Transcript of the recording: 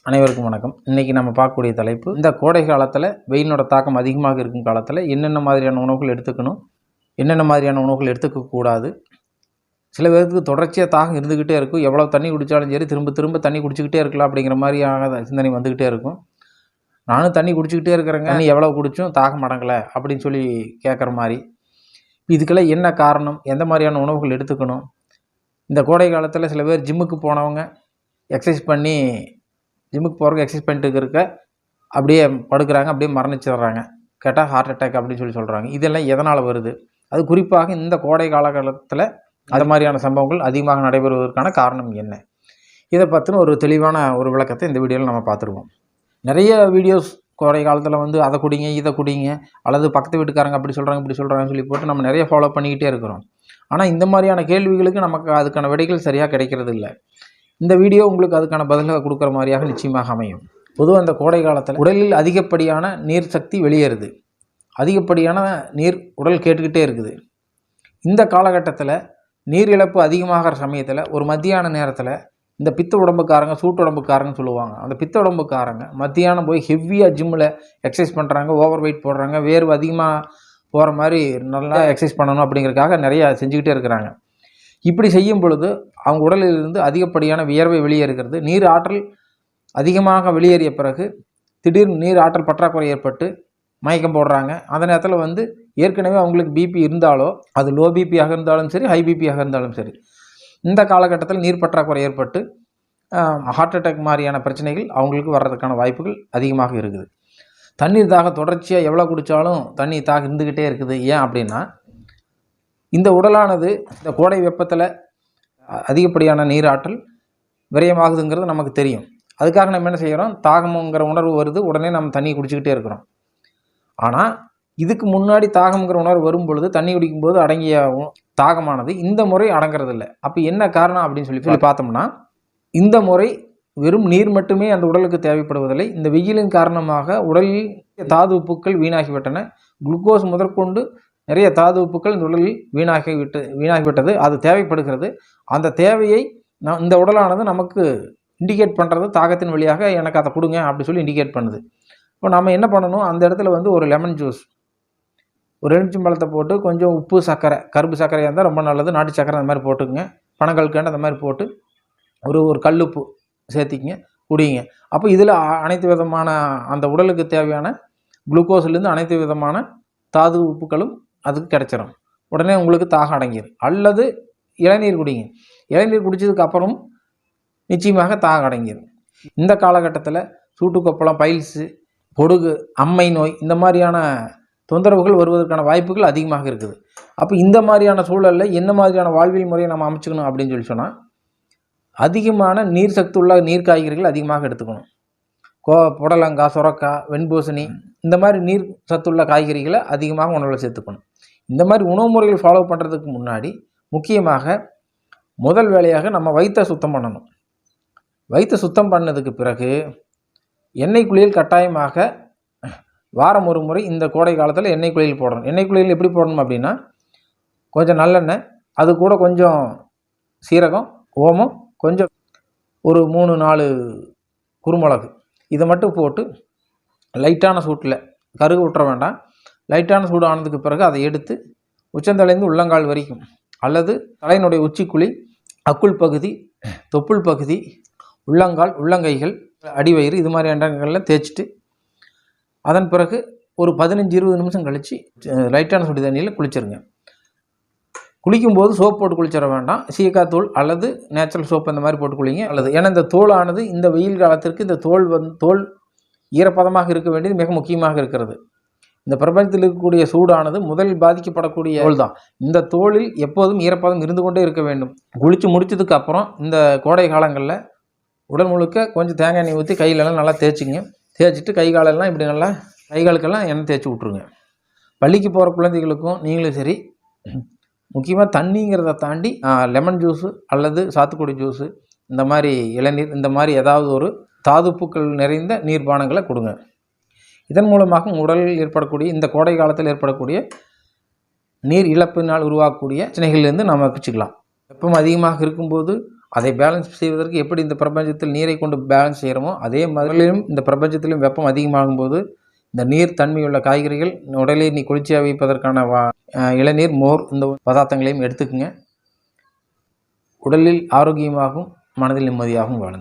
அனைவருக்கும் வணக்கம். இன்றைக்கி நம்ம பார்க்கக்கூடிய தலைப்பு, இந்த கோடை காலத்தில் வெயிலோட தாக்கம் அதிகமாக இருக்கும் காலத்தில் என்னென்ன மாதிரியான உணவுகள் எடுத்துக்கணும், என்னென்ன மாதிரியான உணவுகள் எடுத்துக்கக்கூடாது. சில பேருக்கு தொடர்ச்சியாக தாகம் இருந்துக்கிட்டே இருக்கும். எவ்வளோ தண்ணி குடித்தாலும் சரி திரும்ப திரும்ப தண்ணி குடிச்சிக்கிட்டே இருக்கலாம் அப்படிங்கிற மாதிரியான சிந்தனை வந்துக்கிட்டே இருக்கும். நானும் தண்ணி குடிச்சிக்கிட்டே இருக்கிறேங்க, தண்ணி எவ்வளோ குடிச்சும் தாகம் அடங்கலை அப்படின்னு சொல்லி கேட்குற மாதிரி. இதுக்கெல்லாம் என்ன காரணம், எந்த மாதிரியான உணவுகள் எடுத்துக்கணும்? இந்த கோடை காலத்தில் சில பேர் ஜிம்முக்கு போனவங்க எக்ஸசைஸ் பண்ணி ஜிம்முக்கு போகிறவங்க எக்ஸசைஸ் பண்ணிட்டு இருக்க அப்படியே படுக்கிறாங்க, அப்படியே மரணிச்சிடுறாங்க. கேட்டால் ஹார்ட் அட்டாக் அப்படின்னு சொல்கிறாங்க. இதெல்லாம் எதனால் வருது? அது குறிப்பாக இந்த கோடை காலகட்டத்தில் அது மாதிரியான சம்பவங்கள் அதிகமாக நடைபெறுவதற்கான காரணம் என்ன? இதை பற்றின ஒரு தெளிவான ஒரு விளக்கத்தை இந்த வீடியோவில் நம்ம பார்த்துருவோம். நிறைய வீடியோஸ் கோடை காலத்தில் அதை குடிங்க, இதை குடிங்க, அல்லது பக்கத்து வீட்டுக்காரங்க அப்படி சொல்கிறாங்க இப்படி சொல்கிறாங்கன்னு சொல்லி போட்டு நம்ம நிறைய ஃபாலோ பண்ணிக்கிட்டே இருக்கிறோம். ஆனால் இந்த மாதிரியான கேள்விகளுக்கு நமக்கு அதுக்கான விடைகள் சரியாக கிடைக்கிறது இல்லை. இந்த வீடியோ உங்களுக்கு அதுக்கான பதிலாக கொடுக்குற மாதிரியாக நிச்சயமாக அமையும். பொதுவாக இந்த கோடை காலத்தில் உடலில் அதிகப்படியான நீர் சக்தி வெளியேறுது. அதிகப்படியான நீர் உடல் கேட்டுக்கிட்டே இருக்குது. இந்த காலகட்டத்தில் நீர் இழப்பு அதிகமாகிற சமயத்தில் ஒரு மத்தியான நேரத்தில் இந்த பித்த உடம்புக்காரங்க, சூட்டு உடம்புக்காரங்கன்னு சொல்லுவாங்க. அந்த பித்த உடம்புக்காரங்க மத்தியானம் போய் ஹெவியாக ஜிம்மில் எக்ஸசைஸ் பண்ணுறாங்க, ஓவர் வெயிட் போடுறாங்க, வேர்வை அதிகமாக போகிற மாதிரி நல்லா எக்ஸசைஸ் பண்ணணும் அப்படிங்கிறதுக்காக நிறையா செஞ்சுக்கிட்டே இருக்கிறாங்க. இப்படி செய்யும் பொழுது அவங்க உடலிலிருந்து அதிகப்படியான வியர்வை வெளியேறுகிறது. நீர் ஆற்றல் அதிகமாக வெளியேறிய பிறகு திடீர்னு நீர் ஆற்றல் பற்றாக்குறை ஏற்பட்டு மயக்கம் போடுறாங்க. அந்த நேரத்தில் ஏற்கனவே அவங்களுக்கு பிபி இருந்தாலோ, அது லோ பிபியாக இருந்தாலும் சரி, ஹை பிபியாக இருந்தாலும் சரி, இந்த காலகட்டத்தில் நீர் பற்றாக்குறை ஏற்பட்டு ஹார்ட் அட்டாக் மாதிரியான பிரச்சனைகள் அவங்களுக்கு வர்றதுக்கான வாய்ப்புகள் அதிகமாக இருக்குது. தண்ணீர் தாகம் தொடர்ச்சியாக எவ்வளோ குடித்தாலும் தண்ணி தாகம் இருந்துக்கிட்டே இருக்குது. ஏன் அப்படின்னா, இந்த உடலானது இந்த கோடை வெப்பத்தில் அதிகப்படியான நீராற்றல் விரயமாகுதுங்கிறது நமக்கு தெரியும். அதுக்காக நம்ம என்ன செய்கிறோம், தாகம்ங்கிற உணர்வு வருது, உடனே நம்ம தண்ணி குடிச்சிக்கிட்டே இருக்கிறோம். ஆனால் இதுக்கு முன்னாடி தாகம்ங்கிற உணர்வு வரும் பொழுது தண்ணி குடிக்கும்போது அடங்கிய தாகமானது இந்த முறை அடங்கிறது இல்லை. அப்போ என்ன காரணம் அப்படின்னு சொல்லி பார்த்தோம்னா, இந்த முறை வெறும் நீர் மட்டுமே அந்த உடலுக்கு தேவைப்படுவதில்லை. இந்த வெயிலின் காரணமாக உடலில் தாது உப்புக்கள் வீணாகிவிட்டன. குளுக்கோஸ் முதற்கொண்டு நிறைய தாது உப்புக்கள் இந்த உடலில் வீணாகிவிட்டது. அது தேவைப்படுகிறது. அந்த தேவையை இந்த உடலானது நமக்கு இண்டிகேட் பண்ணுறது தாகத்தின் வழியாக, எனக்கு அதை கொடுங்க அப்படி சொல்லி இண்டிகேட் பண்ணுது. இப்போ நம்ம என்ன பண்ணணும், அந்த இடத்துல ஒரு லெமன் ஜூஸ், ஒரு எலுமிச்சம்பழத்தை போட்டு கொஞ்சம் உப்பு, சர்க்கரை, கரும்பு சர்க்கரையாக இருந்தால் ரொம்ப நல்லது, நாட்டு சர்க்கரை அந்த மாதிரி போட்டுக்குங்க, பனங்கல்கண்டு அந்த மாதிரி போட்டு ஒரு கல்லுப்பு சேர்த்திக்கிங்க, குடிங்க. அப்போ இதில் அனைத்து விதமான அந்த உடலுக்கு தேவையான குளுக்கோஸ்லேருந்து அனைத்து விதமான தாது உப்புக்களும் அதுக்கு கிடைச்சிடும். உடனே உங்களுக்கு தாகம் அடங்கிடும். அல்லது இளநீர் குடிங்க. இளநீர் குடித்ததுக்கு அப்புறம் நிச்சயமாக தாகம் அடங்கிடும். இந்த காலகட்டத்தில் சூட்டுக்கொப்பளம், பைல்ஸு, பொடுகு, அம்மை நோய் இந்த மாதிரியான தொந்தரவுகள் வருவதற்கான வாய்ப்புகள் அதிகமாக இருக்குது. அப்போ இந்த மாதிரியான சூழலில் என்ன மாதிரியான வாழ்வியல் முறையை நம்ம அமைச்சுக்கணும் அப்படின்னு சொன்னால், அதிகமான நீர் சத்துள்ள நீர் காய்கறிகள் அதிகமாக எடுத்துக்கணும். புடலங்காய், சுரக்காய், வெண்பூசணி இந்த மாதிரி நீர் சத்துள்ள காய்கறிகளை அதிகமாக உணவில் சேர்த்துக்கணும். இந்த மாதிரி உணவு முறைகள் ஃபாலோ பண்ணுறதுக்கு முன்னாடி முக்கியமாக முதல் வேலையாக நம்ம வயிற்றை சுத்தம் பண்ணணும். வயிற்றை சுத்தம் பண்ணதுக்கு பிறகு எண்ணெய் குளியல் கட்டாயமாக வாரம் ஒரு முறை இந்த கோடை காலத்தில் எண்ணெய் குளியல் போடணும். எண்ணெய் குளியல் எப்படி போடணும் அப்படின்னா, கொஞ்சம் நல்லெண்ணெய், அது கூட கொஞ்சம் சீரகம், ஓமம், கொஞ்சம் ஒரு 3-4 குருமிளகு, இதை மட்டும் போட்டு லைட்டான சூட்டில், கருகு விட்டுற வேண்டாம், லைட்டான சூடு ஆனதுக்கு பிறகு அதை எடுத்து உச்சந்தலைந்து உள்ளங்கால் வரைக்கும், அல்லது தலையினுடைய உச்சிக்குழி, அக்குள் பகுதி, தொப்புள் பகுதி, உள்ளங்கால், உள்ளங்கைகள், அடிவயிறு இது மாதிரி இடங்கள்லாம் தேய்ச்சிட்டு அதன் பிறகு ஒரு 15-20 நிமிஷம் கழித்து லைட்டான சுடு தண்ணியில் குளிச்சிருங்க. குளிக்கும்போது சோப் போட்டு குளிச்சிட வேண்டாம். சீக்காய் தூள் அல்லது நேச்சுரல் சோப் இந்த மாதிரி போட்டு குளிங்க. அல்லது ஏன்னா இந்த தோலானது இந்த வெயில் காலத்திற்கு இந்த தோல் ஈரப்பதமாக இருக்க வேண்டியது மிக முக்கியமாக இருக்கிறது. இந்த பிரபஞ்சத்தில் இருக்கக்கூடிய சூடானது முதலில் பாதிக்கப்படக்கூடிய தோல் தான். இந்த தோலில் எப்போதும் ஈரப்பதம் இருந்து கொண்டே இருக்க வேண்டும். குளித்து முடிச்சதுக்கு அப்புறம் இந்த கோடை காலங்களில் உடல் முழுக்க கொஞ்சம் தேங்காய் எண்ணெய் ஊற்றி கையிலெல்லாம் நல்லா தேய்ச்சிங்க. தேய்ச்சிட்டு கை காலெல்லாம் இப்படி நல்லா கை காலுக்கெல்லாம் எண்ணெய் தேய்ச்சி விட்ருங்க. பள்ளிக்கு போகிற குழந்தைகளுக்கும் நீங்களும் சரி, முக்கியமாக தண்ணிங்கிறத தாண்டி லெமன் ஜூஸு அல்லது சாத்துக்குடி ஜூஸு, இந்த மாதிரி இளநீர், இந்த மாதிரி ஏதாவது ஒரு தாதுப்புக்கள் நிறைந்த நீர்பானங்களை கொடுங்க. இதன் மூலமாக உடலில் ஏற்படக்கூடிய இந்த கோடை காலத்தில் ஏற்படக்கூடிய நீர் இழப்பினால் உருவாக்கக்கூடிய பிரச்சனைகளிலிருந்து நாம் தப்பிச்சுக்கலாம். வெப்பம் அதிகமாக இருக்கும்போது அதை பேலன்ஸ் செய்வதற்கு எப்படி இந்த பிரபஞ்சத்தில் நீரை கொண்டு பேலன்ஸ் செய்கிறோமோ அதே மாதிரியும் இந்த பிரபஞ்சத்திலும் வெப்பம் அதிகமாகும் போது இந்த நீர் தன்மையுள்ள காய்கறிகள், உடலை நீ குளிர்ச்சியாக வைப்பதற்கான இளநீர், மோர், இந்த பதார்த்தங்களையும் எடுத்துக்குங்க. உடலில் ஆரோக்கியமாகவும் மனதில் நிம்மதியாகவும் வாழுங்க.